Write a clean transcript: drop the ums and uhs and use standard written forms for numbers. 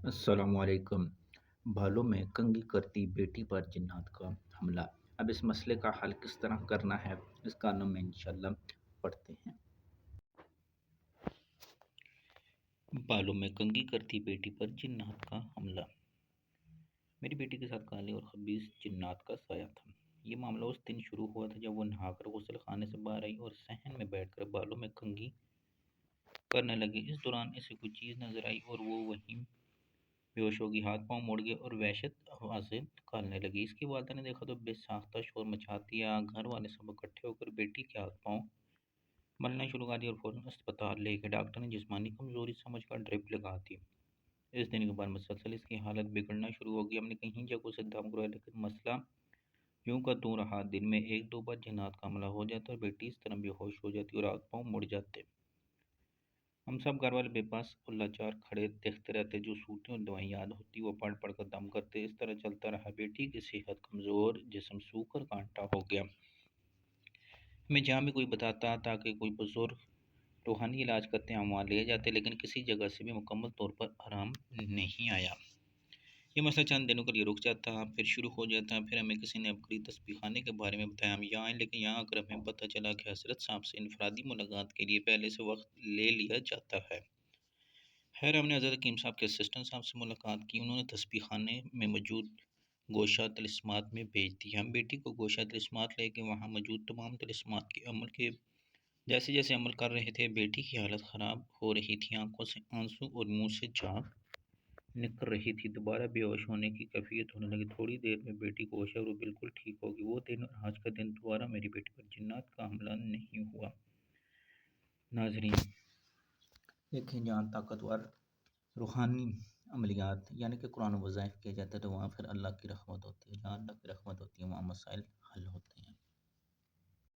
السلام علیکم۔ بالوں میں کنگھی کرتی بیٹی پر جنات کا حملہ۔ اب اس مسئلے کا حل کس طرح کرنا ہے، اس قانون میں انشاءاللہ پڑھتے ہیں۔ بالوں میں کنگھی کرتی بیٹی پر جنات کا حملہ۔ میری بیٹی کے ساتھ کالے اور خبیث جنات کا سایہ تھا۔ یہ معاملہ اس دن شروع ہوا تھا جب وہ نہا کر غسل خانے سے باہر آئی اور صحن میں بیٹھ کر بالوں میں کنگھی کرنے لگی۔ اس دوران اسے کوئی چیز نظر آئی اور وہ وہیں بے ہوش ہوگی، ہاتھ پاؤں مڑ گئے اور وحشت آوازیں نکالنے لگی۔ اس کی والدہ نے دیکھا تو بے ساختہ شور مچا دیا۔ گھر والے سب اکٹھے ہو کر بیٹی کے ہاتھ پاؤں ملنا شروع کر دیا اور فوراً اسپتال لے گئے۔ ڈاکٹر نے جسمانی کمزوری سمجھ کر ڈرپ لگا دی۔ اس دن کے بعد مسلسل اس کی حالت بگڑنا شروع ہو گئی۔ ہم نے کہیں جگہوں سے دم کروایا لیکن مسئلہ یوں کا توں رہا۔ دن میں ایک دو بار جنات کا حملہ ہو جاتا اور بیٹی اس طرح بے ہوش ہو جاتی اور ہاتھ پاؤں مڑ جاتے۔ ہم سب گھر والے بے پاس اور لاچار کھڑے دیکھتے رہتے۔ جو صورتیں اور دوائیں یاد ہوتی وہ پڑھ پڑھ کر دم کرتے۔ اس طرح چلتا رہا۔ بیٹی کی صحت کمزور، جسم سوکھ کر کانٹا ہو گیا۔ ہمیں جہاں بھی کوئی بتاتا تاکہ کوئی بزرگ روحانی علاج کرتے ہم وہاں لے جاتے، لیکن کسی جگہ سے بھی مکمل طور پر آرام نہیں آیا۔ یہ مسئلہ چند دنوں کے لیے رک جاتا، پھر شروع ہو جاتا۔ پھر ہمیں کسی نے عبقری تسبیح خانے کے بارے میں بتایا۔ ہم یہاں آئے لیکن یہاں آ کر ہمیں پتہ چلا کہ حضرت صاحب سے انفرادی ملاقات کے لیے پہلے سے وقت لے لیا جاتا ہے۔ خیر ہم نے حضرت حکیم صاحب کے اسسٹنٹ صاحب سے ملاقات کی۔ انہوں نے تسبیح خانے میں موجود گوشہ طلسمات میں بھیج دی۔ ہم بیٹی کو گوشہ طلسمات لے کے وہاں موجود تمام طلسمات کے عمل کے جیسے جیسے عمل کر رہے تھے۔ بیٹی کی حالت خراب ہو رہی تھی، آنکھوں سے آنسو اور منہ سے جھاگ نکل رہی تھی۔ دوبارہ بے ہوش ہونے کی کیفیت ہونے لگی۔ تھوڑی دیر میں بیٹی کو ہوش آئی اور وہ بالکل ٹھیک ہو گئی۔ وہ دن اور آج کا دن دوبارہ میری بیٹی پر جنات کا حملہ نہیں ہوا۔ ناظرین دیکھیں، جہاں طاقتور روحانی عملیات یعنی کہ قرآن و وظائف کیے جاتے ہیں تو وہاں پھر اللہ کی رحمت ہوتی ہے۔ جہاں اللہ کی رحمت ہوتی ہے وہاں مسائل